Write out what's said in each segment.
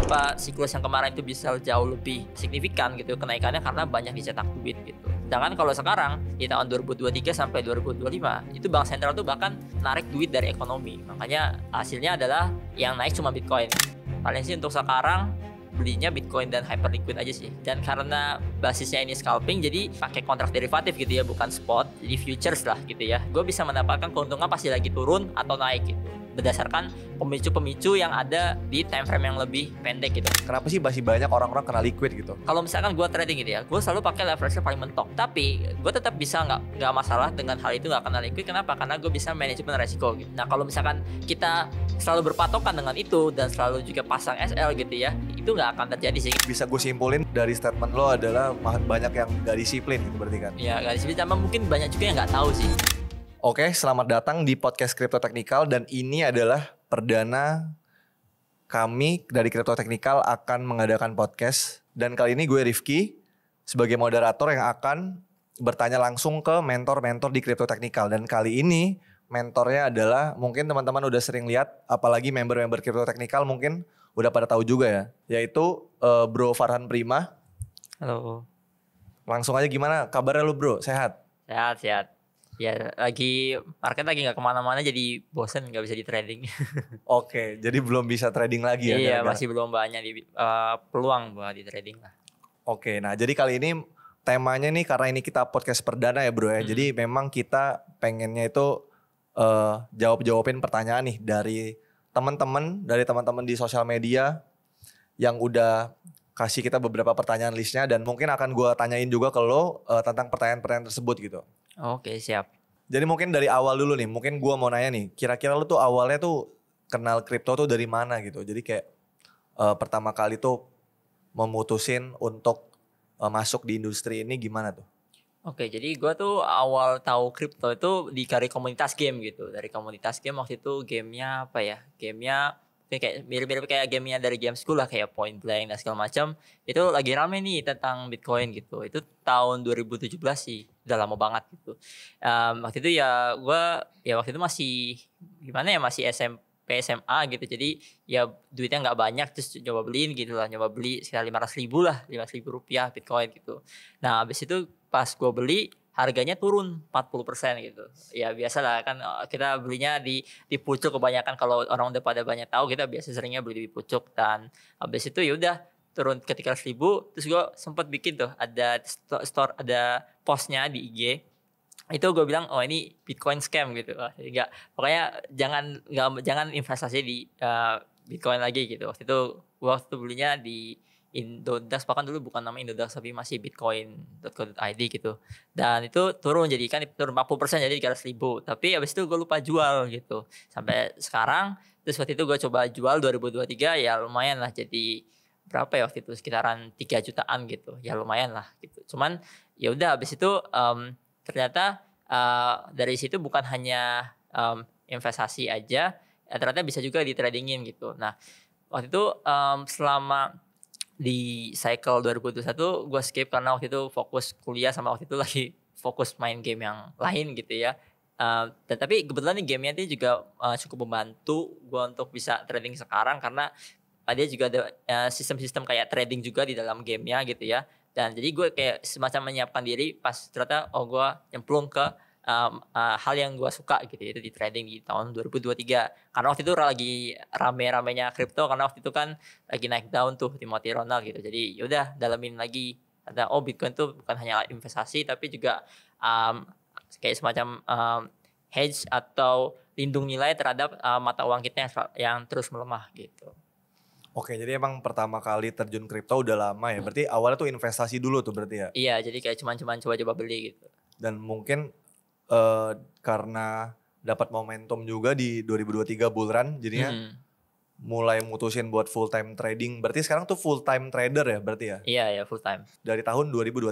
kenapa siklus yang kemarin itu bisa jauh lebih signifikan gitu kenaikannya, karena banyak dicetak duit gitu. Sedangkan kalau sekarang di tahun 2023 sampai 2025 itu bank sentral tuh bahkan narik duit dari ekonomi. Makanya hasilnya adalah yang naik cuma Bitcoin. Paling sih untuk sekarang belinya Bitcoin dan Hyperliquid aja sih. Dan karena basisnya ini scalping, jadi pakai kontrak derivatif gitu ya, bukan spot. Jadi futures lah gitu ya. Gue bisa mendapatkan keuntungan pasti lagi turun atau naik gitu, berdasarkan pemicu-pemicu yang ada di time frame yang lebih pendek gitu. Kenapa sih masih banyak orang-orang kena liquid gitu? Kalau misalkan gue trading gitu ya, gue selalu pakai leverage paling mentok. Tapi gue tetap bisa nggak masalah dengan hal itu nggak kena liquid. Kenapa? Karena gue bisa manajemen resiko gitu. Nah kalau misalkan kita selalu berpatokan dengan itu dan selalu juga pasang SL gitu ya, itu nggak akan terjadi sih. Bisa gue simpulin dari statement lo adalah banyak yang gak disiplin gitu berarti kan? Ya nggak disiplin, sama mungkin banyak juga yang nggak tahu sih. Oke, selamat datang di podcast Crypto Technical dan ini adalah perdana kami dari Crypto Technical akan mengadakan podcast. Dan kali ini gue Rifki sebagai moderator yang akan bertanya langsung ke mentor-mentor di Crypto Technical. Dan kali ini mentornya adalah, mungkin teman-teman udah sering lihat, apalagi member-member Crypto Technical mungkin udah pada tahu juga ya, yaitu Bro Farhan Prima. Halo. Langsung aja, gimana kabarnya lu bro? Sehat? Sehat. Ya market lagi nggak kemana-mana, jadi bosen nggak bisa di trading. Oke, jadi belum bisa trading lagi ya? Iya, masih belum banyak peluang buat di trading lah. Oke, nah jadi kali ini temanya nih, karena ini kita podcast perdana ya bro ya. Jadi memang kita pengennya itu jawabin pertanyaan nih dari teman-teman di sosial media yang udah kasih kita beberapa pertanyaan listnya, dan mungkin akan gue tanyain juga ke lo tentang pertanyaan-pertanyaan tersebut gitu. Oke, siap. Jadi mungkin dari awal dulu nih, mungkin gue mau nanya nih, kira-kira lo tuh awalnya tuh kenal kripto tuh dari mana gitu? Jadi kayak pertama kali tuh memutusin untuk masuk di industri ini gimana tuh? Oke, jadi gue tuh awal tahu kripto itu dari komunitas game gitu. Dari komunitas game waktu itu gamenya apa ya? Gamenya kayak mirip-mirip kayak gamenya dari game school lah, kayak Point Blank dan segala macam. Itu lagi rame nih tentang Bitcoin gitu. Itu tahun 2017 sih, udah lama banget gitu. Waktu itu ya gue waktu itu masih gimana ya, masih SMP SMA gitu. Jadi ya duitnya nggak banyak, terus nyoba beliin gitu lah. Nyoba beli sekitar 500.000 lah, 500.000 rupiah Bitcoin gitu. Nah habis itu pas gue beli harganya turun 40% gitu. Ya biasalah kan, kita belinya di pucuk kebanyakan. Kalau orang udah pada banyak tahu, kita biasa seringnya beli di pucuk. Dan habis itu ya udah turun ke 300.000. Terus gue sempat bikin tuh ada store, ada postnya di IG. Itu gue bilang, oh ini Bitcoin scam gitu. Jadi pokoknya jangan investasi di Bitcoin lagi gitu. Waktu itu belinya di Indodax, bahkan dulu bukan nama Indodax tapi masih bitcoin.co.id gitu. Dan itu turun, jadi kan turun 40%, jadi 300.000. Tapi abis itu gue lupa jual gitu sampai sekarang. Terus waktu itu gue coba jual 2023, ya lumayan lah, jadi berapa ya waktu itu, sekitaran 3 jutaan gitu. Ya lumayan lah gitu. Cuman ya udah abis itu ternyata dari situ bukan hanya investasi aja, ternyata bisa juga di tradingin gitu. Nah waktu itu selama di cycle 2021 gue skip karena waktu itu fokus kuliah, sama waktu itu lagi fokus main game yang lain gitu ya. Dan tapi kebetulan nih gamenya itu juga cukup membantu gue untuk bisa trading sekarang, karena dia juga ada sistem-sistem kayak trading juga di dalam gamenya gitu ya. Dan jadi gue kayak semacam menyiapkan diri pas ternyata gue nyemplung ke hal yang gue suka gitu, itu di trading di tahun 2023. Karena waktu itu lagi rame-ramenya kripto, karena waktu itu kan lagi naik daun tuh Timothy Ronald gitu. Jadi yaudah dalamin lagi, ada Bitcoin tuh bukan hanya investasi tapi juga kayak semacam hedge atau lindung nilai terhadap mata uang kita yang terus melemah gitu. Oke, jadi emang pertama kali terjun kripto udah lama ya. Berarti awalnya tuh investasi dulu tuh berarti ya? Iya, jadi kayak cuman coba-coba beli gitu. Dan mungkin karena dapat momentum juga di 2023 bull run, jadinya mulai mutusin buat full time trading. Berarti sekarang tuh full time trader ya berarti ya? Iya, full time. Dari tahun 2023?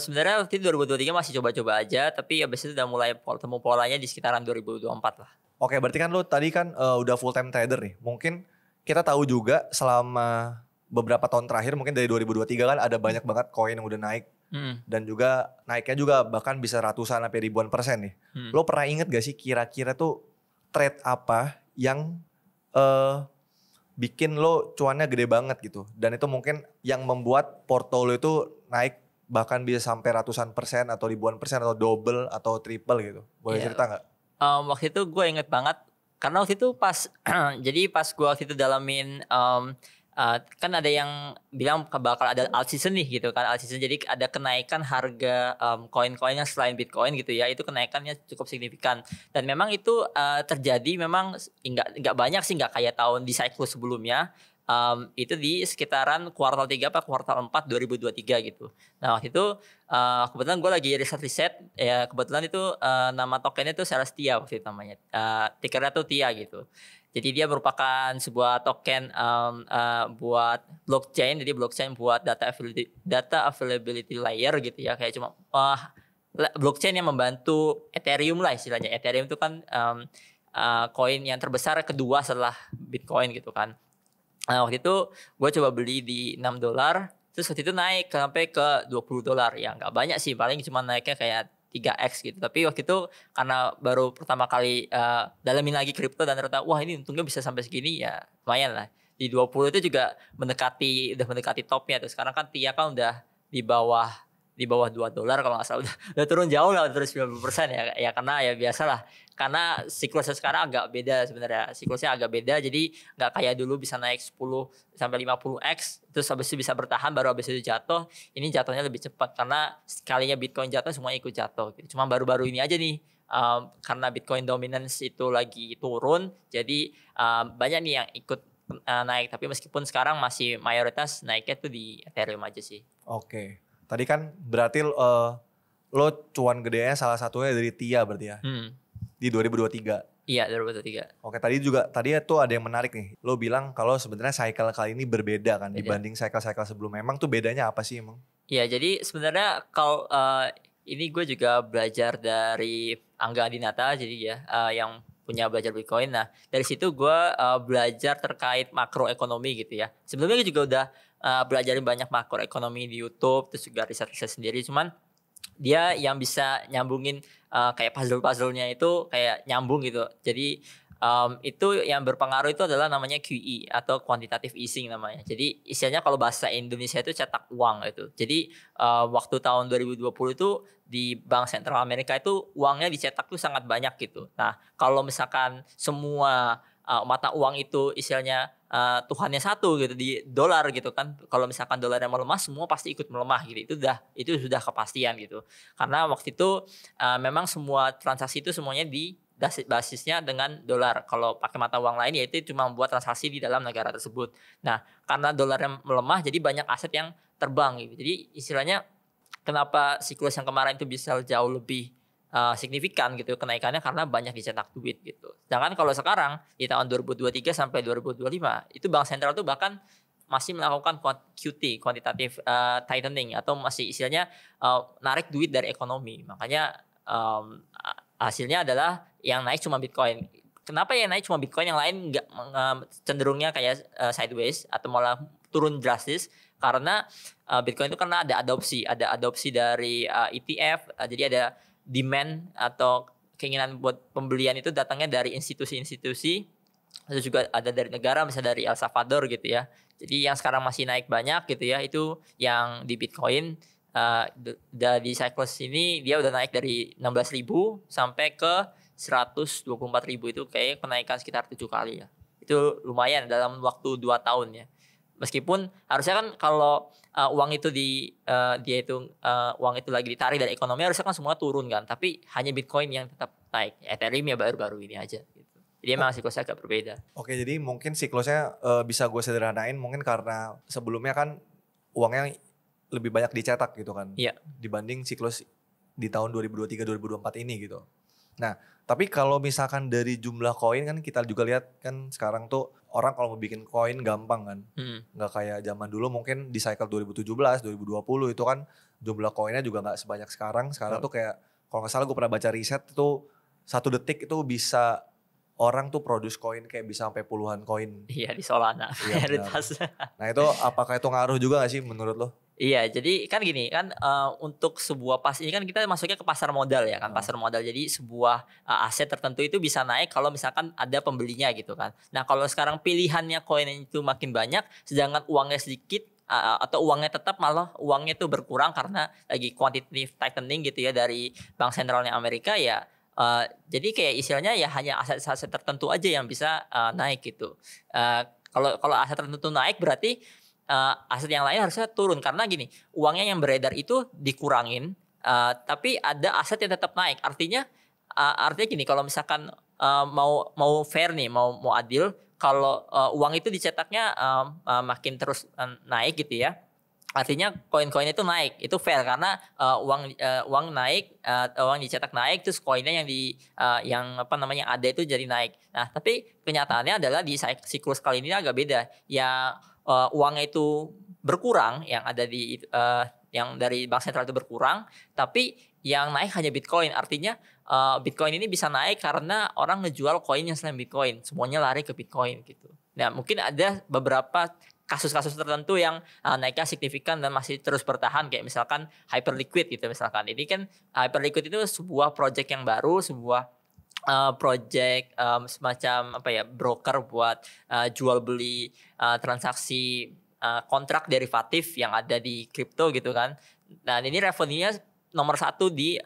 Sebenarnya waktu itu 2023 masih coba-coba aja, tapi abis itu udah mulai temu polanya di sekitaran 2024 lah. Oke, berarti kan lo tadi kan udah full time trader nih. Mungkin kita tahu juga selama beberapa tahun terakhir, mungkin dari 2023 kan ada banyak banget koin yang udah naik. Dan juga naiknya juga bahkan bisa ratusan sampai ribuan persen nih. Lo pernah inget gak sih kira-kira tuh trade apa yang bikin lo cuannya gede banget gitu. Dan itu mungkin yang membuat portfolio itu naik bahkan bisa sampai ratusan persen atau ribuan persen atau double atau triple gitu. Boleh Iya. cerita nggak? Waktu itu gue inget banget karena waktu itu pas jadi pas gue waktu itu dalamin kan ada yang bilang bakal ada alt season nih gitu kan, alt season, jadi ada kenaikan harga koin-koin yang selain Bitcoin gitu ya, itu kenaikannya cukup signifikan dan memang itu terjadi memang nggak banyak sih, nggak kayak tahun di siklus sebelumnya. Itu di sekitaran kuartal 3 apa kuartal 4 2023 gitu. Nah waktu itu kebetulan gue lagi riset ya, kebetulan itu nama tokennya itu Celestia waktu itu namanya, tickernya tuh TIA gitu. Jadi dia merupakan sebuah token buat blockchain, jadi blockchain buat data availability layer gitu ya, kayak cuma blockchain yang membantu Ethereum lah istilahnya. Ethereum itu kan koin yang terbesar kedua setelah Bitcoin gitu kan. Nah waktu itu gue coba beli di $6, terus waktu itu naik sampai ke $20 ya, nggak banyak sih, paling cuma naiknya kayak 3x gitu. Tapi waktu itu karena baru pertama kali dalamin lagi kripto dan ternyata wah ini untungnya bisa sampai segini, ya lumayan lah. Di 20 itu juga udah mendekati topnya tuh. Sekarang kan TIA kan udah di bawah $2 kalau nggak salah, udah turun jauh lah, udah turun 90% ya karena ya biasalah, karena siklusnya sekarang agak beda sebenarnya, siklusnya agak beda, jadi nggak kayak dulu bisa naik 10 sampai 50x terus habis itu bisa bertahan baru habis itu jatuh. Ini jatuhnya lebih cepat karena sekalinya Bitcoin jatuh semua ikut jatuh gitu. Cuma baru-baru ini aja nih karena Bitcoin dominance itu lagi turun, jadi banyak nih yang ikut naik, tapi meskipun sekarang masih mayoritas naiknya tuh di Ethereum aja sih. Oke. Tadi kan berarti lo cuan gedenya salah satunya dari TIA berarti ya? Di 2023. Iya, 2023. Oke, tadi tuh ada yang menarik nih. Lo bilang kalau sebenarnya cycle kali ini berbeda kan dibanding cycle-cycle sebelumnya. Emang tuh bedanya apa sih emang? Iya, jadi sebenarnya kalau ini gue juga belajar dari Angga Adinata, jadi ya yang punya belajar Bitcoin. Nah, dari situ gue belajar terkait makroekonomi gitu ya. Sebelumnya gue juga udah belajarin banyak makroekonomi di YouTube, terus juga riset-riset sendiri. Cuman dia yang bisa nyambungin kayak puzzle-puzzlenya itu kayak nyambung gitu. Jadi itu yang berpengaruh itu adalah namanya QE atau quantitative easing namanya. Jadi istilahnya kalau bahasa Indonesia itu cetak uang itu. Jadi waktu tahun 2020 itu di Bank Sentral Amerika itu uangnya dicetak tuh sangat banyak gitu. Nah kalau misalkan semua mata uang itu istilahnya Tuhannya satu gitu di dolar gitu kan, kalau misalkan dolarnya melemah semua pasti ikut melemah gitu, itu sudah kepastian gitu, karena waktu itu memang semua transaksi itu semuanya di basisnya dengan dolar. Kalau pakai mata uang lain ya itu cuma buat transaksi di dalam negara tersebut. Nah karena dolarnya melemah jadi banyak aset yang terbang gitu. Jadi istilahnya kenapa siklus yang kemarin itu bisa jauh lebih signifikan gitu kenaikannya, karena banyak dicetak duit gitu. Sedangkan kalau sekarang di tahun 2023 sampai 2025 itu bank sentral tuh bahkan masih melakukan QT, quantitative tightening, atau masih istilahnya narik duit dari ekonomi. Makanya hasilnya adalah yang naik cuma Bitcoin. Kenapa yang naik cuma Bitcoin, yang lain nggak cenderungnya kayak sideways atau malah turun drastis? Karena Bitcoin itu karena ada adopsi dari ETF, jadi ada demand atau keinginan buat pembelian itu datangnya dari institusi-institusi, itu juga ada dari negara, misalnya dari El Salvador gitu ya. Jadi yang sekarang masih naik banyak gitu ya, itu yang di Bitcoin. Di cycles ini dia udah naik dari 16.000 sampai ke 124.000, itu kayak kenaikan sekitar 7 kali ya. Itu lumayan dalam waktu 2 tahun ya. Meskipun harusnya kan kalau uang itu uang itu lagi ditarik dari ekonomi harusnya kan semua turun kan, tapi hanya Bitcoin yang tetap naik. Ethereum ya baru-baru ini aja gitu. Jadi memang siklusnya agak berbeda. Oke, jadi mungkin siklusnya bisa gue sederhanain mungkin karena sebelumnya kan uangnya lebih banyak dicetak gitu kan. Iya. Dibanding siklus di tahun 2023-2024 ini gitu. Nah, tapi kalau misalkan dari jumlah koin kan kita juga lihat kan sekarang tuh orang kalau mau bikin koin gampang kan. Nggak kayak zaman dulu mungkin di cycle 2017, 2020 itu kan jumlah koinnya juga nggak sebanyak sekarang. Sekarang tuh kayak kalau nggak salah gue pernah baca riset itu 1 detik itu bisa orang tuh produce koin kayak bisa sampai puluhan koin. Iya, di Solana. Iya, nah itu apakah itu ngaruh juga gak sih menurut lo? Iya, jadi kan gini kan untuk sebuah ini kan kita masuknya ke pasar modal ya kan, pasar modal. Jadi sebuah aset tertentu itu bisa naik kalau misalkan ada pembelinya gitu kan. Nah, kalau sekarang pilihannya koin itu makin banyak sedangkan uangnya sedikit atau uangnya tetap malah uangnya itu berkurang karena lagi quantitative tightening gitu ya dari Bank Sentralnya Amerika ya. Jadi kayak istilahnya ya hanya aset-aset tertentu aja yang bisa naik gitu. Kalau aset tertentu naik berarti aset yang lain harusnya turun karena gini, uangnya yang beredar itu dikurangin, tapi ada aset yang tetap naik. Artinya gini, kalau misalkan mau fair nih, mau adil, kalau uang itu dicetaknya makin terus naik gitu ya. Artinya koin-koin itu naik, itu fair karena uang naik, uang dicetak naik, terus koinnya yang apa namanya ada itu jadi naik. Nah, tapi kenyataannya adalah di siklus kali ini agak beda. Ya uangnya itu berkurang, yang ada yang dari bank sentral itu berkurang, tapi yang naik hanya Bitcoin. Artinya Bitcoin ini bisa naik karena orang ngejual koin yang selain Bitcoin, semuanya lari ke Bitcoin gitu. Nah, mungkin ada beberapa kasus-kasus tertentu yang naiknya signifikan dan masih terus bertahan kayak misalkan Hyperliquid gitu misalkan. Ini kan Hyperliquid itu sebuah project yang baru, sebuah project semacam apa ya broker buat jual beli transaksi kontrak derivatif yang ada di kripto gitu kan. Dan ini revenue-nya nomor 1 di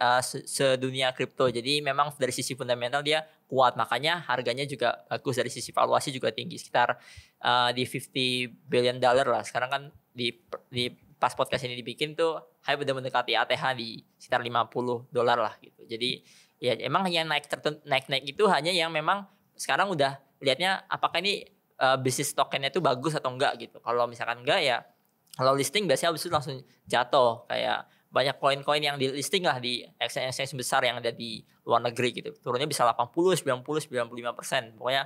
sedunia kripto. Jadi memang dari sisi fundamental dia kuat, makanya harganya juga bagus, dari sisi valuasi juga tinggi sekitar di $50 billion lah. Sekarang kan di pas podcast ini dibikin tuh hype udah mendekati ATH di sekitar $50 lah gitu. Jadi ya emang yang naik itu hanya yang memang sekarang udah lihatnya apakah ini bisnis tokennya itu bagus atau enggak gitu. Kalau misalkan enggak ya kalau listing biasanya habis itu langsung jatuh, kayak banyak koin-koin yang di listing lah di exchange besar yang ada di luar negeri gitu. Turunnya bisa 80, 90, 95%. Pokoknya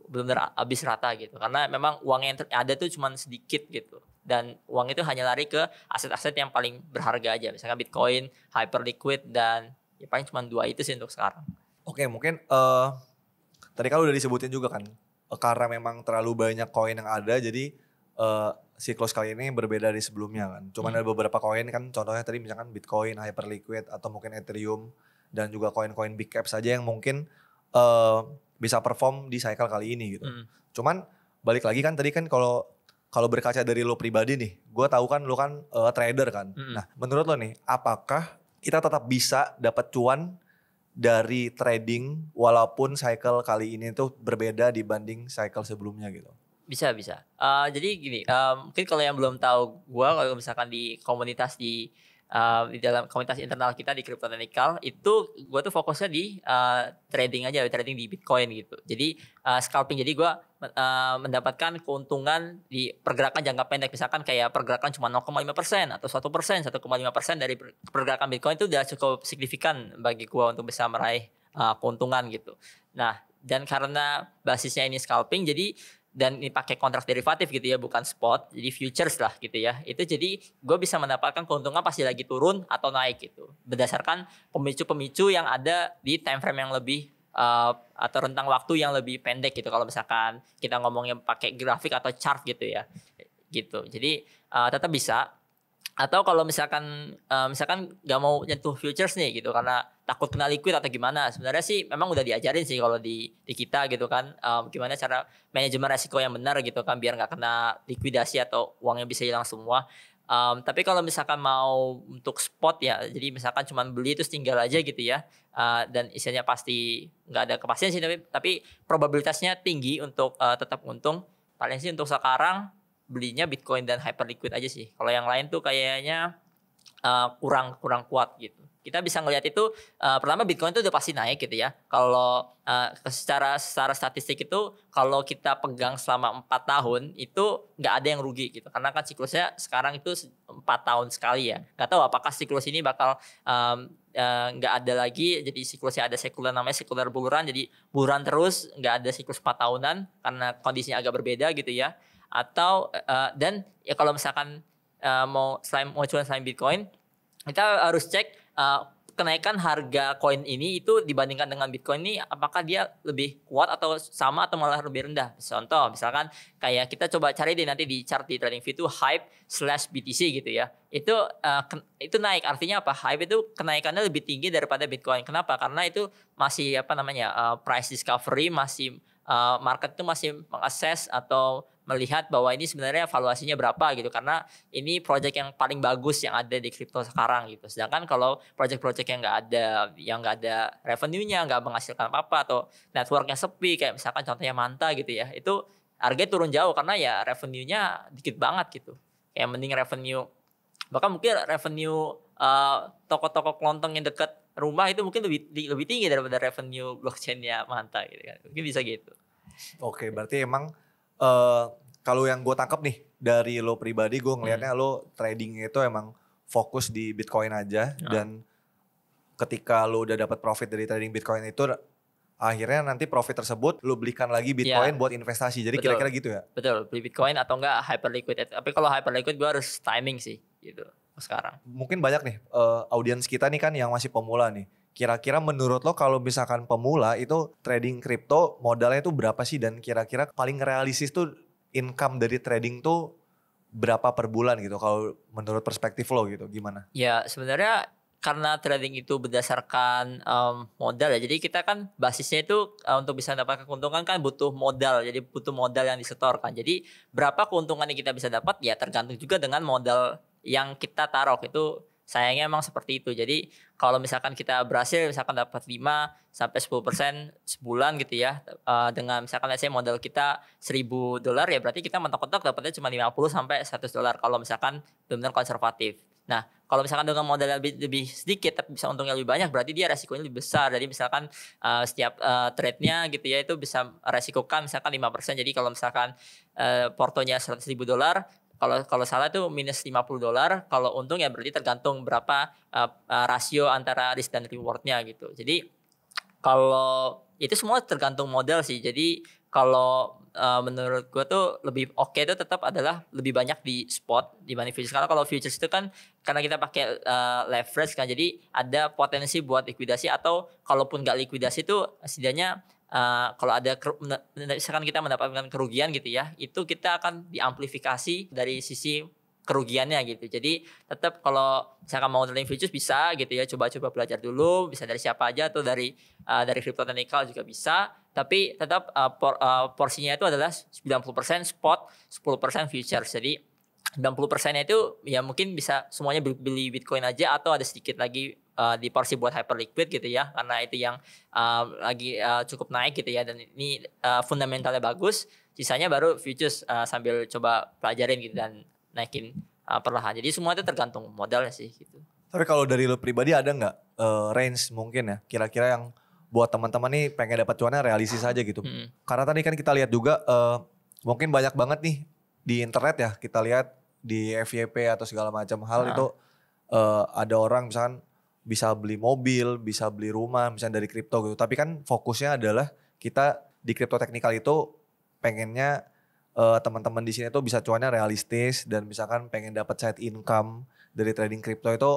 benar-benar habis rata gitu. Karena memang uang yang ada tuh cuma sedikit gitu. Dan uang itu hanya lari ke aset-aset yang paling berharga aja. Misalnya Bitcoin, Hyperliquid, dan ya paling cuma 2 itu sih untuk sekarang. Oke, mungkin tadi kan udah disebutin juga kan. Karena memang terlalu banyak koin yang ada, jadi siklus kali ini berbeda dari sebelumnya kan. Cuman ada beberapa koin kan, contohnya tadi misalkan Bitcoin, Hyperliquid, atau mungkin Ethereum, dan juga koin-koin big cap saja yang mungkin bisa perform di cycle kali ini gitu. Cuman balik lagi kan tadi kan kalau berkaca dari lo pribadi nih, gue tahu kan lo kan trader kan. Nah, menurut lo nih, apakah kita tetap bisa dapat cuan dari trading walaupun cycle kali ini tuh berbeda dibanding cycle sebelumnya gitu? Bisa. Jadi gini, mungkin kalau yang belum tahu, kalau misalkan di komunitas di dalam komunitas internal kita di Crypto Technical itu gue tuh fokusnya di trading aja, trading di Bitcoin gitu. Jadi scalping. Jadi gue mendapatkan keuntungan di pergerakan jangka pendek, misalkan kayak pergerakan cuma 0,5% atau 1%, 1,5% dari pergerakan Bitcoin itu udah cukup signifikan bagi gue untuk bisa meraih keuntungan gitu. Nah, dan karena basisnya ini scalping, jadi dan ini pakai kontrak derivatif gitu ya, bukan spot, jadi futures lah gitu ya. Itu jadi gue bisa mendapatkan keuntungan pasti lagi turun atau naik gitu, berdasarkan pemicu-pemicu yang ada di time frame yang lebih atau rentang waktu yang lebih pendek gitu. Kalau misalkan kita ngomongnya pakai grafik atau chart gitu ya, gitu. Jadi tetap bisa. Atau kalau misalkan nggak mau nyentuh futures nih gitu karena takut kena liquid atau gimana, sebenarnya sih memang udah diajarin sih kalau di kita gitu kan, gimana cara manajemen resiko yang benar gitu kan biar nggak kena likuidasi atau uangnya bisa hilang semua. Tapi kalau misalkan mau untuk spot ya, jadi misalkan cuma beli terus tinggal aja gitu ya, dan isinya pasti nggak ada kepastian sih, tapi probabilitasnya tinggi untuk tetap untung. Paling sih untuk sekarang belinya Bitcoin dan Hyperliquid aja sih. Kalau yang lain tuh kayaknya kurang kuat gitu. Kita bisa ngelihat itu pertama Bitcoin itu udah pasti naik gitu ya. Kalau secara statistik itu kalau kita pegang selama 4 tahun itu nggak ada yang rugi gitu. Karena kan siklusnya sekarang itu 4 tahun sekali ya. Nggak tahu apakah siklus ini bakal nggak ada lagi. Jadi siklusnya ada sekuler, namanya sekuler bull run. Jadi bull run terus, nggak ada siklus 4 tahunan karena kondisinya agak berbeda gitu ya. Atau dan ya kalau misalkan mau cuan selain Bitcoin, kita harus cek kenaikan harga koin ini itu dibandingkan dengan Bitcoin ini apakah dia lebih kuat atau sama atau malah lebih rendah. Contoh misalkan kayak kita coba cari deh nanti di chart di TradingView itu HYPE/BTC gitu ya. Itu naik, artinya apa? HYPE itu kenaikannya lebih tinggi daripada Bitcoin. Kenapa? Karena itu masih price discovery, masih market itu masih mengakses atau melihat bahwa ini sebenarnya valuasinya berapa gitu, karena ini project yang paling bagus yang ada di kripto sekarang gitu. Sedangkan kalau project-project yang nggak ada revenue-nya, nggak menghasilkan apa-apa atau networknya sepi kayak misalkan contohnya Manta gitu ya, itu harganya turun jauh karena ya revenue-nya dikit banget gitu. Kayak mending revenue, bahkan mungkin revenue toko-toko kelontong yang dekat rumah itu mungkin lebih tinggi daripada revenue blockchain-nya Manta gitu kan. Mungkin bisa gitu. Oke, berarti emang kalau yang gue tangkap nih dari lo pribadi, gue ngelihatnya lo tradingnya itu emang fokus di Bitcoin aja. Dan ketika lo udah dapat profit dari trading Bitcoin itu, akhirnya nanti profit tersebut lo belikan lagi Bitcoin buat investasi. Jadi kira-kira gitu ya? Betul, beli Bitcoin atau enggak hyperliquid. Tapi kalau hyperliquid gue harus timing sih gitu sekarang. Mungkin banyak nih audiens kita nih kan yang masih pemula nih. Kira-kira menurut lo kalau misalkan pemula itu trading kripto modalnya itu berapa sih, dan kira-kira paling realistis tuh income dari trading tuh berapa per bulan gitu kalau menurut perspektif lo gitu, gimana? Ya sebenarnya karena trading itu berdasarkan modal ya, jadi kita kan basisnya itu untuk bisa mendapatkan keuntungan kan butuh modal, jadi butuh modal yang disetorkan. Jadi berapa keuntungan yang kita bisa dapat ya tergantung juga dengan modal yang kita taruh itu. Sayangnya emang seperti itu. Jadi kalau misalkan kita berhasil misalkan dapat 5-10% sebulan gitu ya, dengan misalkan let's say modal kita $1.000 ya, berarti kita mentok-mentok dapatnya cuma $50-100 kalau misalkan benar-benar konservatif. Nah, kalau misalkan dengan modal lebih sedikit tapi bisa untungnya lebih banyak, berarti dia resikonya lebih besar. Jadi misalkan setiap trade-nya gitu ya itu bisa resikokan misalkan 5%. Jadi kalau misalkan portonya $100.000, kalau salah itu minus $50. Kalau untung ya berarti tergantung berapa rasio antara risk dan rewardnya gitu. Jadi kalau itu semua tergantung modal sih. Jadi kalau menurut gue tuh lebih oke itu tetap adalah lebih banyak di spot dibanding futures. Karena kalau futures itu kan karena kita pakai leverage kan, jadi ada potensi buat likuidasi, atau kalaupun nggak likuidasi itu setidaknya kalau ada misalkan kita mendapatkan kerugian gitu ya, itu kita akan diamplifikasi dari sisi kerugiannya gitu. Jadi tetap kalau misalkan mau trading futures bisa gitu ya, coba-coba belajar dulu, bisa dari siapa aja atau dari Crypto Technical juga bisa. Tapi tetap porsinya itu adalah 90% spot, 10% futures. Jadi 90%-nya itu ya mungkin bisa semuanya beli Bitcoin aja, atau ada sedikit lagi di porsi buat hyperliquid gitu ya, karena itu yang lagi cukup naik gitu ya, dan ini fundamentalnya bagus. Sisanya baru futures sambil coba pelajarin gitu dan naikin perlahan. Jadi semua itu tergantung modalnya sih gitu. Tapi kalau dari lo pribadi ada nggak range mungkin ya kira-kira yang buat teman-teman nih pengen dapat cuannya realistis aja gitu? Karena tadi kan kita lihat juga mungkin banyak banget nih di internet ya, kita lihat di FYP atau segala macam hal itu ada orang misalkan bisa beli mobil, bisa beli rumah misalnya dari kripto gitu. Tapi kan fokusnya adalah kita di Crypto Technical itu pengennya teman-teman di sini tuh bisa cuannya realistis, dan misalkan pengen dapat side income dari trading kripto itu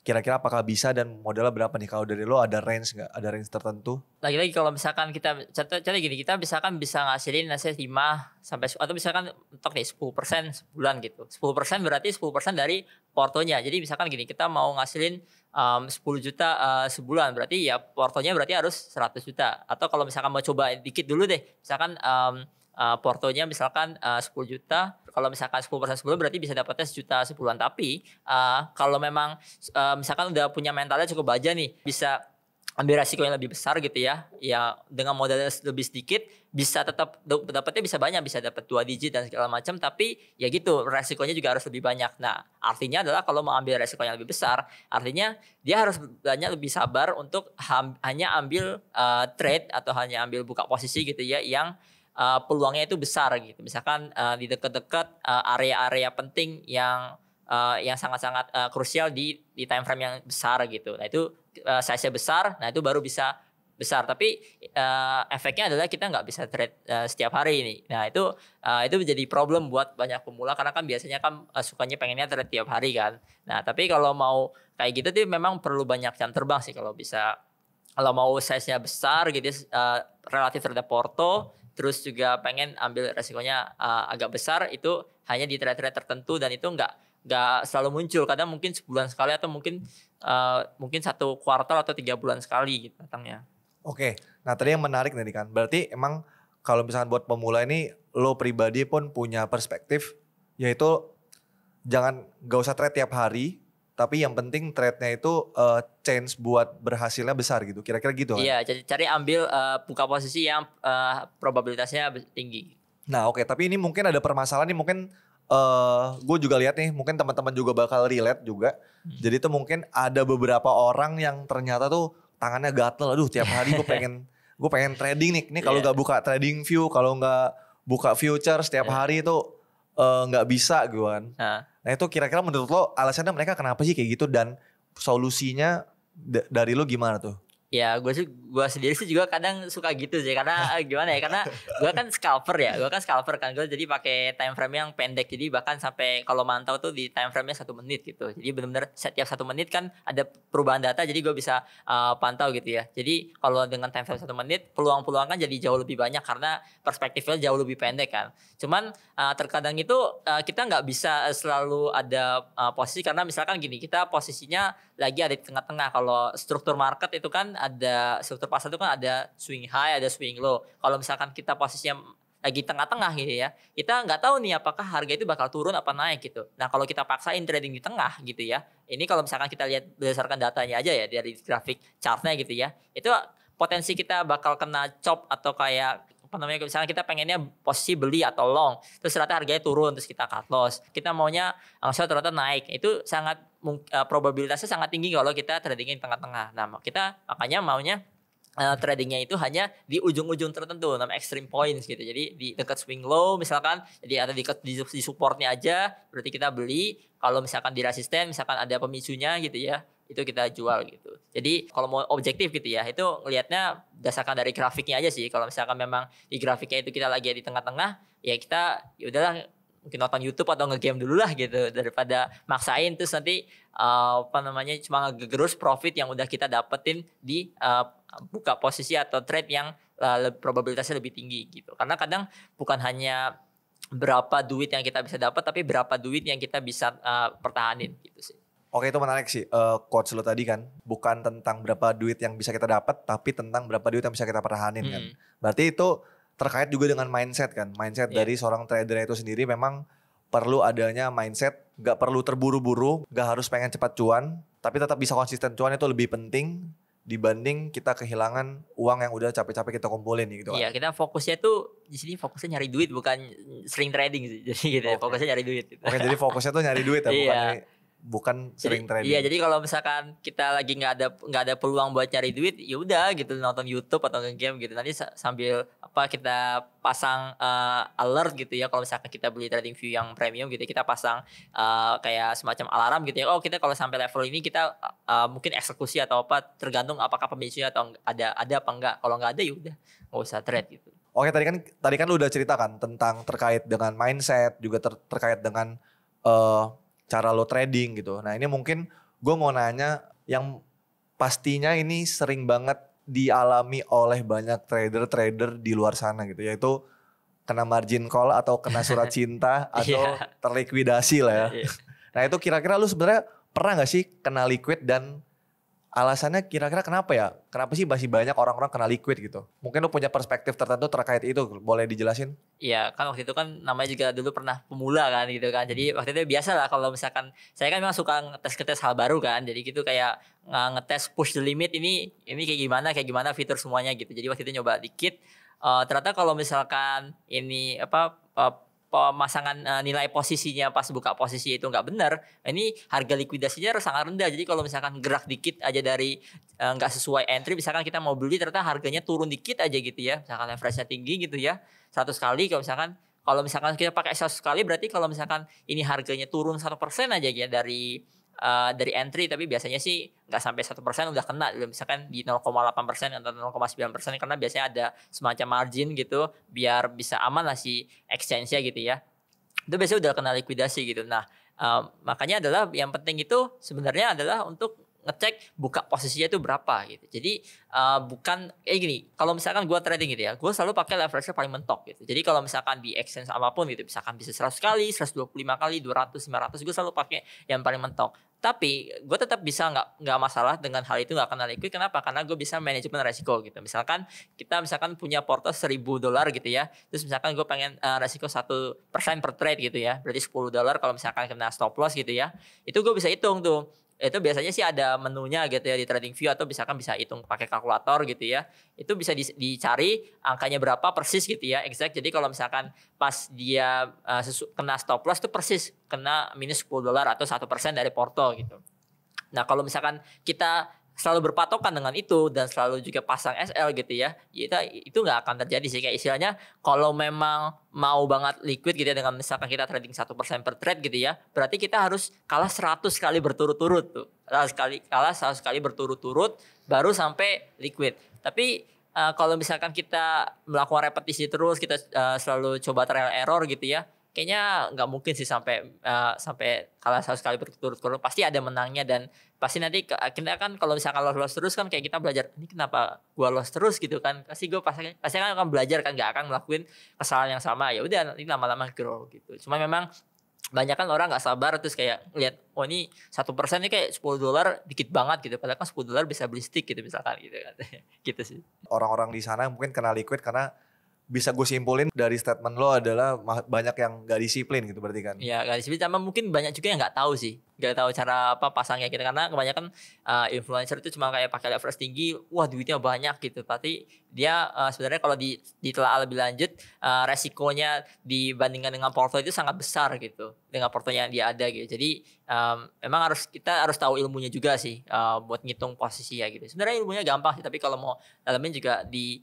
kira-kira apakah bisa dan modalnya berapa nih? Kalau dari lo ada range nggak? Ada range tertentu? Lagi-lagi kalau misalkan kita contoh gini, kita misalkan bisa ngasilin nasi 5 sampai atau misalkan untuk nih 10% sebulan gitu. 10% berarti 10% dari portonya. Jadi misalkan gini, kita mau ngasilin 10 juta sebulan, berarti ya portonya berarti harus 100 juta. Atau kalau misalkan mau coba dikit dulu deh, misalkan portonya misalkan 10 juta, kalau misalkan 10% sebulan berarti bisa dapatnya 1 juta sebulan. Tapi kalau memang misalkan udah punya mentalnya cukup baja nih, bisa ambil resiko yang lebih besar gitu ya, ya dengan modalnya lebih sedikit bisa tetap dapatnya bisa banyak, bisa dapat 2 digit dan segala macam, tapi ya gitu resikonya juga harus lebih banyak. Nah artinya adalah kalau mau ambil resiko yang lebih besar, artinya dia harus banyak lebih sabar untuk hanya ambil trade atau hanya ambil buka posisi gitu ya, yang peluangnya itu besar gitu. Misalkan di dekat-dekat area-area penting yang sangat-sangat krusial di time frame yang besar gitu. Nah itu size-nya besar, nah itu baru bisa besar. Tapi efeknya adalah kita nggak bisa trade setiap hari ini. Nah itu menjadi problem buat banyak pemula karena kan biasanya kan sukanya pengennya trade tiap hari kan. Nah tapi kalau mau kayak gitu tuh memang perlu banyak jam terbang sih kalau bisa. Kalau mau size-nya besar gitu relatif terhadap porto, terus juga pengen ambil resikonya agak besar, itu hanya di trade-trade tertentu dan itu nggak selalu muncul. Kadang mungkin sebulan sekali atau mungkin satu kuartal atau 3 bulan sekali gitu datangnya. Oke, nah tadi yang menarik tadi kan, berarti emang kalau misalkan buat pemula ini lo pribadi pun punya perspektif, yaitu gak usah trade tiap hari, tapi yang penting trade-nya itu chance buat berhasilnya besar gitu. Kira-kira gitu kan? Iya, jadi cari ambil buka posisi yang probabilitasnya tinggi. Nah oke, tapi ini mungkin ada permasalahan nih, mungkin gue juga lihat nih, mungkin teman-teman juga bakal relate juga. Jadi tuh mungkin ada beberapa orang yang ternyata tuh tangannya gatel, aduh tiap hari gue pengen trading nih. Ini kalau nggak buka trading view, kalau nggak buka future setiap hari itu nggak bisa gue kan. Nah itu kira-kira menurut lo alasannya mereka kenapa sih kayak gitu dan solusinya dari lo gimana tuh? Ya gue sendiri sih juga kadang suka gitu sih karena gimana ya, karena gue kan scalper kan gue jadi pakai time frame yang pendek, jadi bahkan sampai kalau mantau tuh di time frame-nya 1 menit gitu, jadi benar-benar setiap 1 menit kan ada perubahan data, jadi gue bisa pantau gitu ya. Jadi kalau dengan time frame 1 menit peluang-peluang kan jadi jauh lebih banyak karena perspektifnya jauh lebih pendek kan. Cuman terkadang itu kita nggak bisa selalu ada posisi, karena misalkan gini, kita posisinya lagi ada di tengah-tengah. Kalau struktur market itu kan ada, struktur pasar itu kan ada swing high, ada swing low. Kalau misalkan kita posisinya lagi tengah-tengah gitu ya, kita nggak tahu nih apakah harga itu bakal turun apa naik gitu. Nah kalau kita paksain trading di tengah gitu ya, ini kalau misalkan kita lihat berdasarkan datanya aja ya dari grafik chartnya gitu ya, itu potensi kita bakal kena chop atau kayak apa namanya, misalnya kita pengennya posisi beli atau long, terus ternyata harganya turun, terus kita cut loss. Kita maunya short ternyata naik. Itu sangat probabilitasnya sangat tinggi kalau kita tradingin tengah-tengah. Nah, kita makanya maunya tradingnya itu hanya di ujung-ujung tertentu, namanya extreme points gitu. Jadi di dekat swing low misalkan, jadi ada di supportnya aja, berarti kita beli. Kalau misalkan di resisten, misalkan ada pemicunya gitu ya, itu kita jual gitu. Jadi kalau mau objektif gitu ya, itu ngelihatnya berdasarkan dari grafiknya aja sih. Kalau misalkan memang di grafiknya itu kita lagi di tengah-tengah, ya kita ya udahlah mungkin nonton YouTube atau nge-game dulu lah gitu, daripada maksain terus nanti cuma ngegerus profit yang udah kita dapetin di buka posisi atau trade yang probabilitasnya lebih tinggi gitu. Karena kadang bukan hanya berapa duit yang kita bisa dapat, tapi berapa duit yang kita bisa pertahanin gitu sih. Oke, itu menarik sih quotes lo tadi kan, bukan tentang berapa duit yang bisa kita dapat, tapi tentang berapa duit yang bisa kita pertahanin kan. Berarti itu terkait juga dengan mindset kan, mindset dari seorang trader itu sendiri memang perlu adanya mindset, gak perlu terburu-buru, gak harus pengen cepat cuan, tapi tetap bisa konsisten cuan itu lebih penting dibanding kita kehilangan uang yang udah capek-capek kita kumpulin gitu kan. Iya, kita fokusnya tuh di sini fokusnya nyari duit, bukan sering trading sih. Jadi gitu, fokusnya nyari duit gitu. Oke, jadi fokusnya tuh nyari duit ya, bukan sering trading. Iya, jadi kalau misalkan kita lagi nggak ada peluang buat cari duit, ya udah gitu nonton YouTube atau nge-game gitu. Nanti sambil kita pasang alert gitu ya. Kalau misalkan kita beli trading view yang premium gitu, kita pasang kayak semacam alarm gitu ya. Oh, kita kalau sampai level ini kita mungkin eksekusi atau apa, tergantung apakah pemicunya atau ada apa enggak. Kalau nggak ada ya udah nggak usah trade gitu. Oke, tadi kan lu udah ceritakan tentang terkait dengan mindset, juga terkait dengan cara lo trading gitu. Nah ini mungkin gue mau nanya yang pastinya ini sering banget dialami oleh banyak trader-trader di luar sana gitu. Yaitu kena margin call atau kena surat cinta atau terlikuidasi lah ya. Nah itu kira-kira lu sebenarnya pernah gak sih kena liquid dan alasannya kira-kira kenapa ya? Kenapa sih masih banyak orang-orang kena liquid gitu? Mungkin lu punya perspektif tertentu terkait itu, boleh dijelasin? Iya kan waktu itu kan namanya juga dulu pernah pemula kan gitu kan. Jadi waktu itu biasa lah kalau misalkan saya kan memang suka ngetes hal baru kan. Jadi gitu kayak ngetes push the limit ini kayak gimana fitur semuanya gitu. Jadi waktu itu nyoba dikit. Ternyata kalau misalkan ini pemasangan nilai posisinya pas buka posisi itu nggak benar, ini harga likuidasinya sangat rendah. Jadi kalau misalkan gerak dikit aja dari nggak sesuai entry, misalkan kita mau beli ternyata harganya turun dikit aja gitu ya, misalkan leverage-nya tinggi gitu ya, 100 kali kalau misalkan kita pakai 100 kali, berarti kalau misalkan ini harganya turun 1% aja ya dari dari entry, tapi biasanya sih nggak sampai 1% udah kena, misalkan di 0,8% atau 0,9%, karena biasanya ada semacam margin gitu biar bisa aman lah si exchange-nya gitu ya. Itu biasanya udah kena likuidasi gitu. Nah, makanya adalah yang penting itu sebenarnya adalah untuk ngecek buka posisinya itu berapa gitu. Jadi bukan gini, kalau misalkan gue trading gitu ya, gue selalu pakai leverage paling mentok gitu. Jadi kalau misalkan di exchange apapun gitu, misalkan bisa 100 kali, 125 kali, 200, 500, gue selalu pakai yang paling mentok. Tapi gue tetap bisa nggak masalah dengan hal itu, nggak kena liquid. Kenapa? Karena gue bisa manajemen resiko gitu. Misalkan kita punya porto $1,000 gitu ya, terus misalkan gue pengen resiko 1% per trade gitu ya, berarti $10 kalau misalkan kena stop loss gitu ya, itu gue bisa hitung tuh. Itu biasanya sih ada menunya gitu ya di TradingView, atau misalkan bisa hitung pakai kalkulator gitu ya. Itu bisa dicari angkanya berapa persis gitu ya, exact. Jadi kalau misalkan pas dia kena stop loss itu persis kena minus $10 atau 1% dari porto gitu. Nah, kalau misalkan kita selalu berpatokan dengan itu dan selalu juga pasang SL gitu ya, itu nggak akan terjadi sih. Kayak istilahnya kalau memang mau banget liquid gitu ya, dengan misalkan kita trading 1% per trade gitu ya, berarti kita harus kalah 100 kali berturut-turut tuh. Kalah 100 kali berturut-turut baru sampai liquid. Tapi kalau misalkan kita melakukan repetisi terus, kita selalu coba trial error gitu ya, kayaknya nggak mungkin sih sampai kalah 100 kali berturut-turut. Pasti ada menangnya, dan pasti nanti kita kan kalau misalkan loss terus kan kayak kita belajar, ini kenapa gua loss terus gitu kan, pasti kan akan belajar kan, nggak akan ngelakuin kesalahan yang sama. Ya udah, nanti lama-lama grow gitu. Cuma memang banyak kan orang nggak sabar, terus kayak lihat, oh ini 1% ini kayak $10 dikit banget gitu, padahal kan $10 bisa beli stick gitu misalkan gitu kan. Gitu sih. Orang-orang di sana mungkin kena liquid karena bisa gue simpulin dari statement lo adalah banyak yang gak disiplin gitu berarti kan? Iya, gak disiplin, sama mungkin banyak juga yang nggak tahu sih, nggak tahu cara pasangnya gitu. Karena kebanyakan influencer itu cuma kayak pakai leverage tinggi, wah duitnya banyak gitu. Tapi dia sebenarnya kalau ditelaah lebih lanjut, resikonya dibandingkan dengan porto itu sangat besar gitu, dengan portonya yang dia ada gitu. Jadi memang kita harus tahu ilmunya juga sih, buat ngitung posisi ya gitu. Sebenarnya ilmunya gampang sih, tapi kalau mau dalamin juga di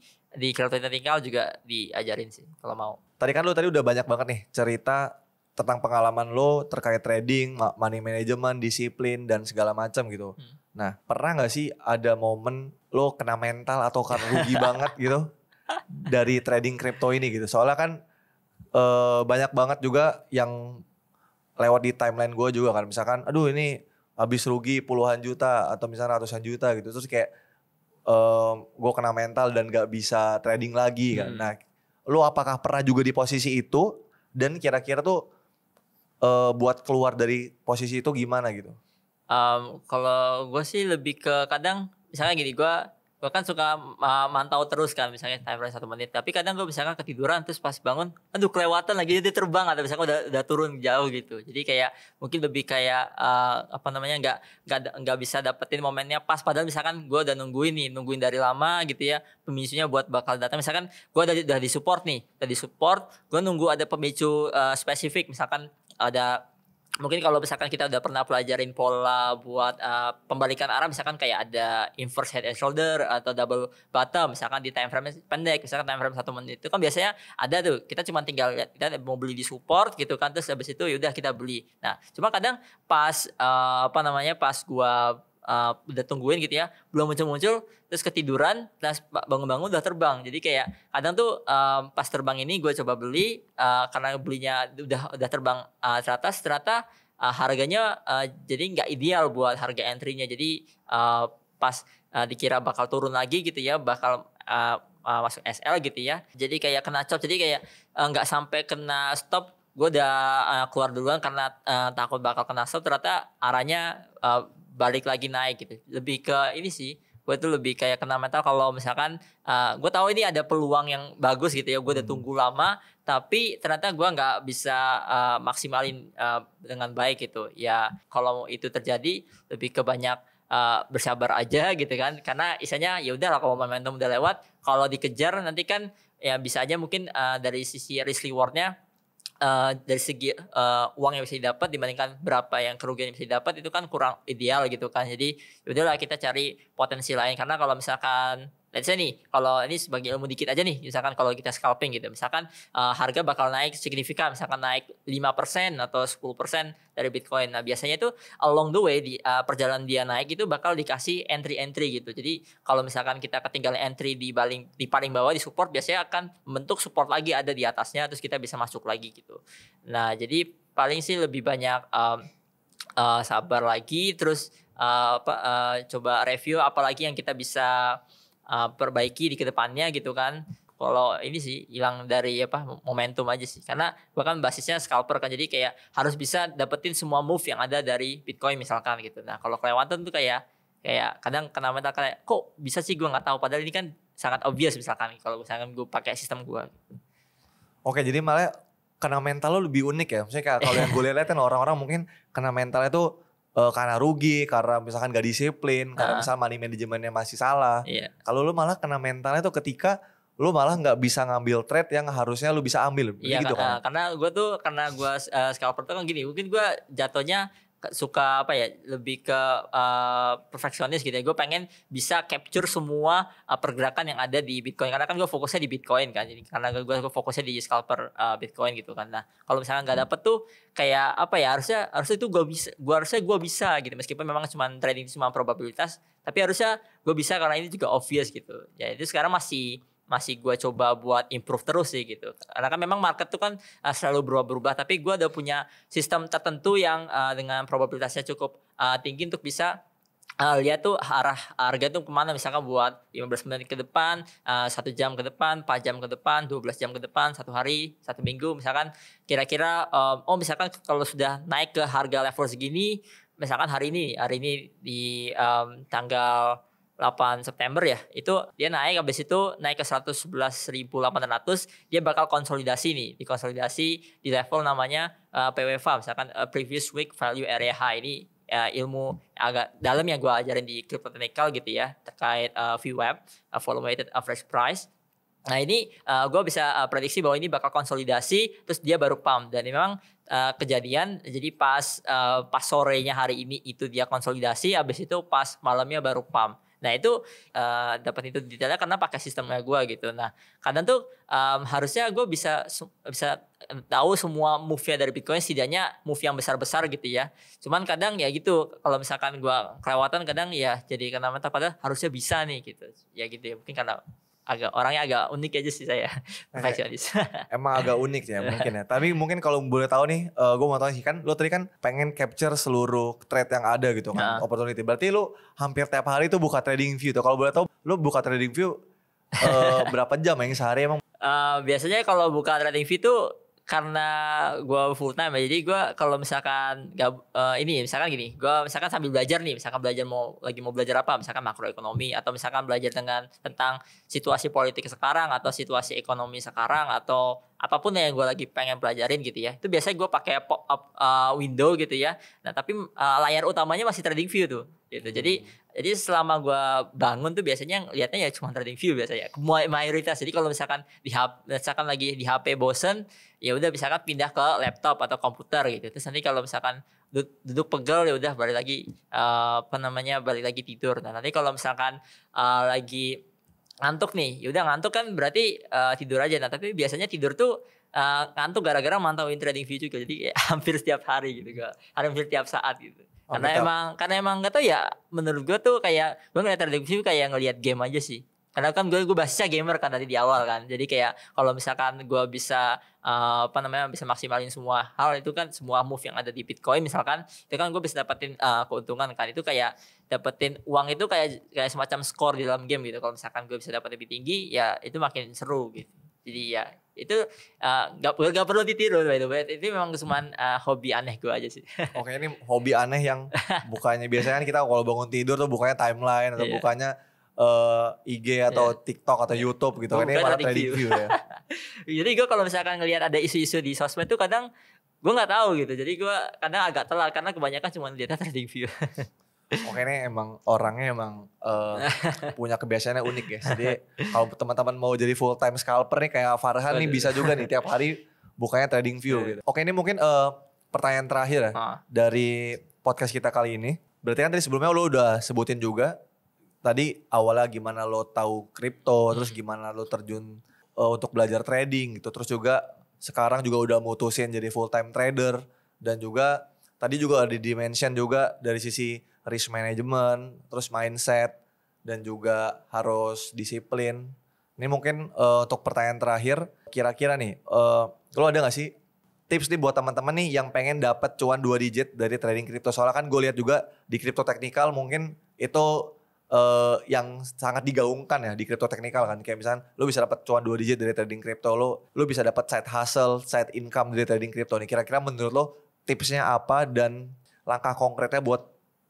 Crypto Technical juga diajarin sih kalau mau. Tadi udah banyak banget nih cerita tentang pengalaman lo terkait trading, money management, disiplin dan segala macam gitu. Nah, pernah nggak sih ada momen lo kena mental atau karena rugi banget gitu dari trading kripto ini gitu? Soalnya kan banyak banget juga yang lewat di timeline gue juga kan, misalkan aduh ini habis rugi puluhan juta atau misalnya ratusan juta gitu, terus kayak gue kena mental dan gak bisa trading lagi kan. Nah, lo apakah pernah juga di posisi itu, dan kira-kira tuh buat keluar dari posisi itu gimana gitu? Kalau gue sih lebih ke kadang misalnya gini, gue kan suka mantau terus kan, misalnya timeline 1 menit, tapi kadang gue misalkan ketiduran terus pas bangun, aduh kelewatan lagi, dia terbang atau misalkan udah turun jauh gitu. Jadi kayak mungkin lebih kayak nggak bisa dapetin momennya pas, padahal misalkan gue udah nungguin dari lama gitu ya pemicunya buat bakal datang. Misalkan gue udah di support, gue nunggu ada pemicu spesifik, misalkan ada. Mungkin kalau misalkan kita udah pernah pelajarin pola buat pembalikan arah, misalkan kayak ada inverse head and shoulder atau double bottom, misalkan di time frame pendek, misalkan time frame 1 menit, itu kan biasanya ada tuh, kita cuma tinggal lihat, kita mau beli di support gitu kan, terus habis itu yaudah kita beli. Nah, cuma kadang pas pas gua udah tungguin gitu ya, belum muncul, terus ketiduran, terus bangun-bangun udah terbang. Jadi kayak kadang tuh pas terbang ini gue coba beli, karena belinya udah terbang ternyata harganya jadi nggak ideal buat harga entry-nya. Jadi pas dikira bakal turun lagi gitu ya, bakal masuk SL gitu ya, jadi kayak kena chop, jadi kayak nggak sampai kena stop, gue udah keluar duluan karena takut bakal kena stop, ternyata arahnya balik lagi naik gitu. Lebih ke ini sih, gue tuh lebih kayak kena mental kalau misalkan gue tahu ini ada peluang yang bagus gitu ya, gue udah tunggu lama tapi ternyata gue nggak bisa maksimalin dengan baik gitu ya. Kalau itu terjadi, lebih ke banyak bersabar aja gitu kan, karena istilahnya ya udah lah, kalau momentum udah lewat, kalau dikejar nanti kan ya bisa aja mungkin dari sisi risk rewardnya, dari segi uang yang bisa didapat dibandingkan berapa yang kerugian yang bisa didapat, itu kan kurang ideal gitu kan. Jadi udahlah kita cari potensi lain, karena kalau misalkan let's say nih, kalau ini sebagai ilmu dikit aja nih, misalkan kalau kita scalping gitu, misalkan harga bakal naik signifikan, misalkan naik 5% atau 10% dari Bitcoin. Nah biasanya itu along the way di perjalanan dia naik itu bakal dikasih entry gitu. Jadi kalau misalkan kita ketinggalan entry di paling bawah di support, biasanya akan membentuk support lagi ada di atasnya, terus kita bisa masuk lagi gitu. Nah jadi paling sih lebih banyak sabar lagi, terus coba review apalagi yang kita bisa perbaiki di kedepannya gitu kan. Kalau ini sih hilang dari momentum aja sih, karena gua kan basisnya scalper kan, jadi kayak harus bisa dapetin semua move yang ada dari Bitcoin misalkan gitu. Nah kalau kelewatan tuh kayak kadang kena mental kayak kok bisa sih gua nggak tahu, padahal ini kan sangat obvious misalkan kalau misalkan gua pakai sistem gua. Oke, jadi malah kena mental lo lebih unik ya. Maksudnya kayak kalau yang gue lihat kan orang-orang mungkin kena mentalnya tuh karena rugi, karena misalkan gak disiplin, karena misalnya money manajemennya masih salah. Iya. Kalau lu malah kena mentalnya tuh ketika lu malah nggak bisa ngambil trade yang harusnya lu bisa ambil. Iya gitu kan? Karena gue scalper tuh kan gini, mungkin gue jatuhnya suka lebih ke perfeksionis gitu ya. Gue pengen bisa capture semua pergerakan yang ada di Bitcoin, karena kan gue fokusnya di Bitcoin kan. Jadi karena gue fokusnya di scalper Bitcoin gitu kan. Nah kalau misalkan nggak dapet tuh kayak harusnya itu gue bisa gitu, meskipun memang cuma trading cuma probabilitas, tapi harusnya gue bisa karena ini juga obvious gitu. Ya itu sekarang masih gue coba buat improve terus sih gitu. Karena kan memang market tuh kan selalu berubah-berubah, tapi gue udah punya sistem tertentu yang dengan probabilitasnya cukup tinggi untuk bisa lihat tuh arah harga tuh kemana, misalkan buat 15 menit ke depan, 1 jam ke depan, 4 jam ke depan, 12 jam ke depan, 1 hari, 1 minggu, misalkan kira-kira misalkan kalau sudah naik ke harga level segini, misalkan hari ini di tanggal 8 September ya, itu dia naik, habis itu naik ke 111.800, dia bakal konsolidasi nih, dikonsolidasi di level namanya PWVA, misalkan previous week value area high. Ini ilmu agak dalam yang gue ajarin di Crypto Technical gitu ya, terkait VWAP, volume weighted average price. Nah ini gue bisa prediksi bahwa ini bakal konsolidasi, terus dia baru pump, dan memang kejadian. Jadi pas sorenya hari ini itu dia konsolidasi, habis itu pas malamnya baru pump. Nah itu dapat itu detailnya karena pakai sistemnya gue gitu. Nah kadang tuh harusnya gue bisa tahu semua move-nya dari Bitcoin, setidaknya move yang besar-besar gitu ya. Cuman kadang ya gitu, kalau misalkan gue kelewatan kadang ya jadi kena mental, padahal harusnya bisa nih gitu. Ya gitu ya, mungkin karena orangnya agak unik aja sih saya, perfeksionis. Emang agak unik ya mungkin ya. Tapi mungkin kalau boleh tahu nih, gue mau tahu sih kan, lo tadi kan pengen capture seluruh trade yang ada gitu kan, opportunity. Berarti lo hampir tiap hari tuh buka TradingView tuh. Kalau boleh tahu, lo buka TradingView berapa jam yang sehari emang? Biasanya kalau buka TradingView tuh karena gue full time ya, jadi gue kalau misalkan misalkan gini, gue misalkan sambil belajar nih, misalkan mau belajar apa, misalkan makroekonomi, atau misalkan belajar tentang situasi politik sekarang, atau situasi ekonomi sekarang, atau apapun yang gue lagi pengen pelajarin gitu ya, itu biasanya gue pakai pop up window gitu ya. Nah tapi layar utamanya masih TradingView tuh gitu. Jadi selama gue bangun tuh biasanya lihatnya ya cuma TradingView biasanya mayoritas. Jadi kalau misalkan lagi di HP bosen, ya udah misalkan pindah ke laptop atau komputer gitu. Terus nanti kalau misalkan duduk pegel, ya udah balik lagi tidur. Nah nanti kalau misalkan lagi ngantuk nih, ya udah ngantuk kan berarti tidur aja. Nah tapi biasanya tidur tuh ngantuk gara-gara mantauin TradingView juga. Jadi hampir setiap hari gitu, hampir setiap saat gitu. Karena emang nggak tahu ya, menurut gue tuh kayak gue ngeliat TradingView kayak ngeliat game aja sih. Karena kan gue basisnya gamer kan tadi di awal kan. Jadi kayak kalau misalkan gue bisa bisa maksimalin semua hal itu kan, semua move yang ada di Bitcoin misalkan, itu kan gue bisa dapetin keuntungan kan. Itu kayak dapetin uang itu kayak semacam skor di dalam game gitu. Kalau misalkan gue bisa dapet lebih tinggi, ya itu makin seru gitu. Jadi ya itu gak perlu ditiru by the way. Itu memang cuma hobi aneh gue aja sih. Oke, ini hobi aneh yang bukannya biasanya kan kita kalau bangun tidur tuh bukanya timeline atau bukanya IG atau TikTok atau YouTube gitu. Ini malah TradingView ya. Jadi gue kalau misalkan ngelihat ada isu-isu di sosmed tuh kadang gue nggak tahu gitu. Jadi gue kadang agak telat karena kebanyakan cuma lihatnya TradingView. Oke, ini emang orangnya punya kebiasaannya unik ya. Jadi kalau teman-teman mau jadi full time scalper nih kayak Farhan nih, bisa juga nih tiap hari bukanya TradingView gitu. Oke, ini mungkin pertanyaan terakhir ya dari podcast kita kali ini. Berarti kan tadi sebelumnya lo udah sebutin juga tadi awalnya gimana lo tahu kripto, terus gimana lo terjun untuk belajar trading gitu. Terus juga sekarang juga udah mutusin jadi full time trader, dan juga tadi juga ada dimension juga dari sisi risk management, terus mindset, dan juga harus disiplin. Ini mungkin untuk pertanyaan terakhir, kira-kira nih lo ada gak sih tips nih buat teman-teman nih yang pengen dapat cuan 2 digit dari trading kripto? Soalnya kan gue lihat juga di kripto teknikal mungkin itu yang sangat digaungkan ya di kripto teknikal kan. Kayak misalnya lo bisa dapat cuan 2 digit dari trading kripto, lo bisa dapat side hustle, side income dari trading kripto nih. Kira-kira menurut lo tipsnya apa dan langkah konkretnya buat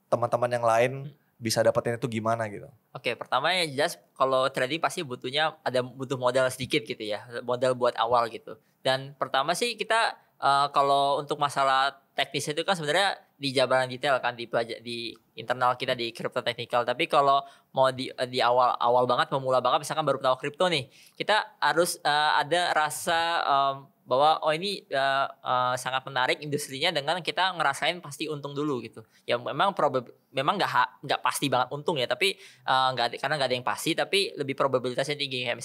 teman-teman yang lain bisa dapetin itu gimana gitu? Oke, pertama yang jelas kalau trading pasti butuh modal sedikit gitu ya, modal buat awal gitu. Dan pertama sih kita kalau untuk masalah teknis itu kan sebenarnya di jabaran detail kan di internal kita di crypto technical. Tapi kalau mau di awal banget, memula banget, misalkan baru tahu kripto nih, kita harus ada rasa bahwa ini sangat menarik industrinya dengan kita ngerasain pasti untung dulu gitu. Ya memang nggak pasti banget untung ya, tapi karena nggak ada yang pasti, tapi lebih probabilitasnya tinggi. Kayak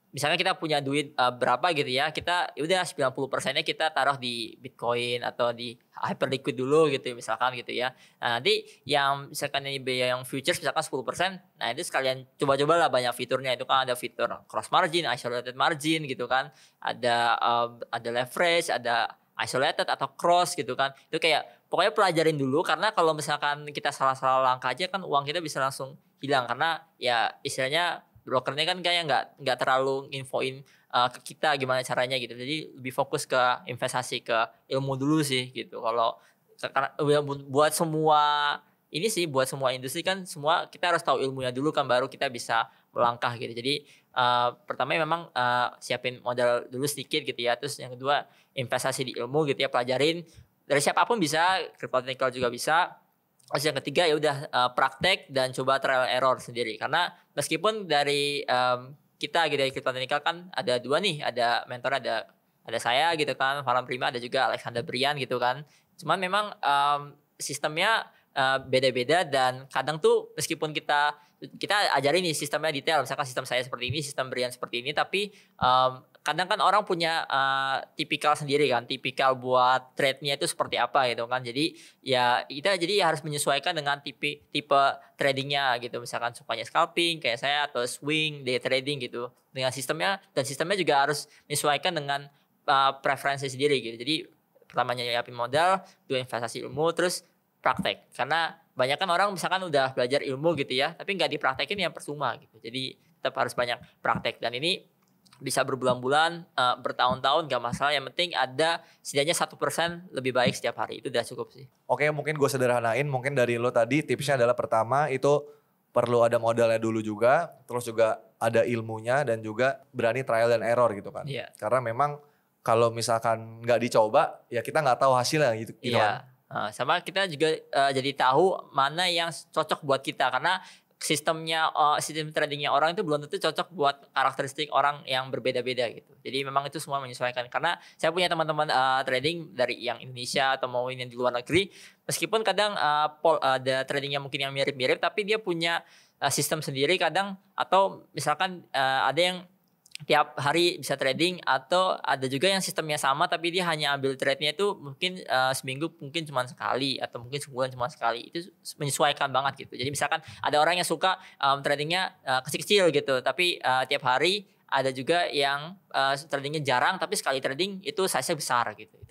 misalnya kita punya duit berapa gitu ya, kita udah 90%-nya kita taruh di Bitcoin atau di hyperliquid dulu gitu misalkan gitu ya. Nah, nanti yang misalkan ini yang futures misalkan 10%, nah itu sekalian coba-cobalah banyak fiturnya. Itu kan ada fitur cross margin, isolated margin gitu kan. Ada leverage, ada isolated atau cross gitu kan. Itu kayak pokoknya pelajarin dulu, karena kalau misalkan kita salah-salah langkah aja kan uang kita bisa langsung hilang, karena ya istilahnya brokernya kan kayak nggak terlalu infoin ke kita gimana caranya gitu. Jadi lebih fokus ke investasi, ke ilmu dulu sih gitu. Karena buat semua industri kan semua kita harus tahu ilmunya dulu kan, baru kita bisa melangkah gitu. Jadi pertama memang siapin modal dulu sedikit gitu ya. Terus yang kedua investasi di ilmu gitu ya, pelajarin dari siapapun bisa, crypto technical juga bisa. Terus yang ketiga ya udah praktek dan coba trial error sendiri, karena meskipun dari kita gitu dari crypto technical kan ada dua nih, ada mentor, ada saya gitu kan, Farhan Prima, ada juga Alexander Brian gitu kan. Cuman memang sistemnya beda-beda, dan kadang tuh meskipun kita ajarin nih sistemnya detail, misalkan sistem saya seperti ini, sistem Brian seperti ini, tapi kadang kan orang punya tipikal sendiri kan, tipikal buat trade-nya itu seperti apa gitu kan. Jadi ya kita harus menyesuaikan dengan tipe tradingnya gitu. Misalkan sukanya scalping kayak saya, atau swing, day trading gitu, dengan sistemnya. Dan sistemnya juga harus menyesuaikan dengan preferensi sendiri gitu. Jadi pertamanya nyiapin modal, dua investasi ilmu, terus praktek. Karena banyak kan orang misalkan udah belajar ilmu gitu ya, tapi nggak dipraktekin ya percuma gitu. Jadi tetap harus banyak praktek, dan ini bisa berbulan-bulan, bertahun-tahun gak masalah. Yang penting ada setidaknya 1% lebih baik setiap hari, itu udah cukup sih. Oke, mungkin gue sederhanain, mungkin dari lo tadi tipsnya adalah pertama itu perlu ada modalnya dulu juga, terus juga ada ilmunya, dan juga berani trial dan error gitu kan. Yeah. Karena memang kalau misalkan nggak dicoba ya kita nggak tahu hasilnya gitu. Iya. Kan. Sama kita juga jadi tahu mana yang cocok buat kita, karena sistem tradingnya orang itu belum tentu cocok buat karakteristik orang yang berbeda-beda gitu. Jadi memang itu semua menyesuaikan. Karena saya punya teman-teman trading dari yang Indonesia atau mau yang di luar negeri, meskipun kadang ada tradingnya mungkin yang mirip-mirip, tapi dia punya sistem sendiri kadang, atau misalkan ada yang tiap hari bisa trading, atau ada juga yang sistemnya sama tapi dia hanya ambil trade-nya itu mungkin seminggu mungkin cuma sekali, atau mungkin sebulan cuma sekali. Itu menyesuaikan banget gitu. Jadi misalkan ada orang yang suka tradingnya kecil-kecil gitu, tapi tiap hari. Ada juga yang tradingnya jarang tapi sekali trading itu size-nya besar gitu.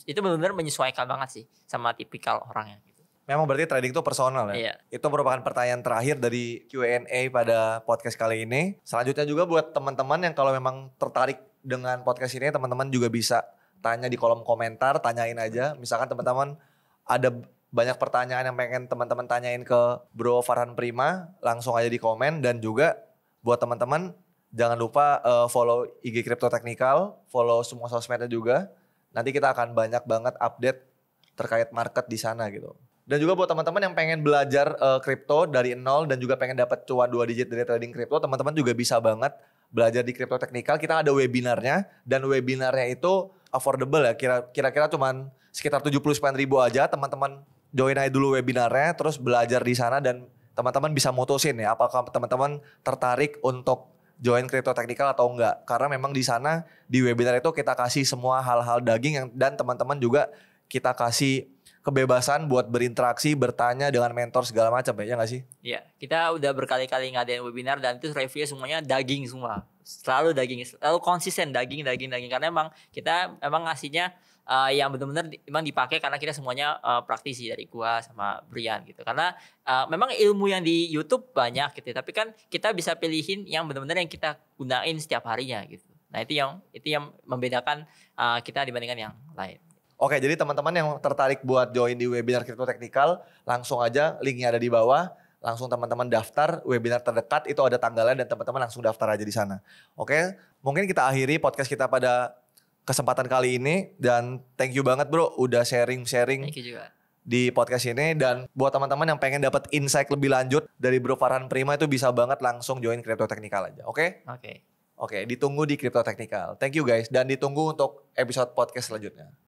Itu benar-benar menyesuaikan banget sih sama tipikal orangnya gitu. Memang berarti trading itu personal ya? Iya. Itu merupakan pertanyaan terakhir dari Q&A pada podcast kali ini. Selanjutnya juga buat teman-teman yang kalau memang tertarik dengan podcast ini, teman-teman juga bisa tanya di kolom komentar, tanyain aja. Misalkan teman-teman ada banyak pertanyaan yang pengen teman-teman tanyain ke Bro Farhan Prima, langsung aja di komen. Dan juga buat teman-teman jangan lupa follow IG Crypto Technical, follow semua sosmednya juga. Nanti kita akan banyak banget update terkait market di sana gitu. Dan juga buat teman-teman yang pengen belajar kripto dari nol dan juga pengen dapat cuan 2 digit dari trading kripto, teman-teman juga bisa banget belajar di Crypto Technical. Kita ada webinarnya, dan webinarnya itu affordable ya. Kira-kira cuman sekitar 79.000 aja. Teman-teman join aja dulu webinarnya, terus belajar di sana, dan teman-teman bisa mutusin ya apakah teman-teman tertarik untuk join Crypto Technical atau enggak. Karena memang di sana di webinar itu kita kasih semua hal-hal daging dan teman-teman juga kita kasih kebebasan buat berinteraksi, bertanya dengan mentor segala macam ya nggak sih? Iya, kita udah berkali-kali ngadain webinar dan itu review semuanya daging semua. Selalu daging, selalu konsisten daging. Karena emang kita emang ngasihnya yang benar-benar emang dipakai karena kita semuanya praktisi dari gua sama Brian gitu. Karena memang ilmu yang di YouTube banyak gitu, tapi kan kita bisa pilihin yang benar-benar yang kita gunain setiap harinya gitu. Nah, itu yang membedakan kita dibandingkan yang lain. Oke, jadi teman-teman yang tertarik buat join di webinar Crypto Technical, langsung aja linknya ada di bawah. Langsung teman-teman daftar webinar terdekat, itu ada tanggalnya dan teman-teman langsung daftar aja di sana. Oke, mungkin kita akhiri podcast kita pada kesempatan kali ini. Dan thank you banget bro, udah sharing-sharing Thank you juga. di podcast ini. Dan buat teman-teman yang pengen dapat insight lebih lanjut dari Bro Farhan Prima itu bisa banget langsung join Crypto Technical aja. Oke? Oke. Oke, ditunggu di Crypto Technical. Thank you guys dan ditunggu untuk episode podcast selanjutnya.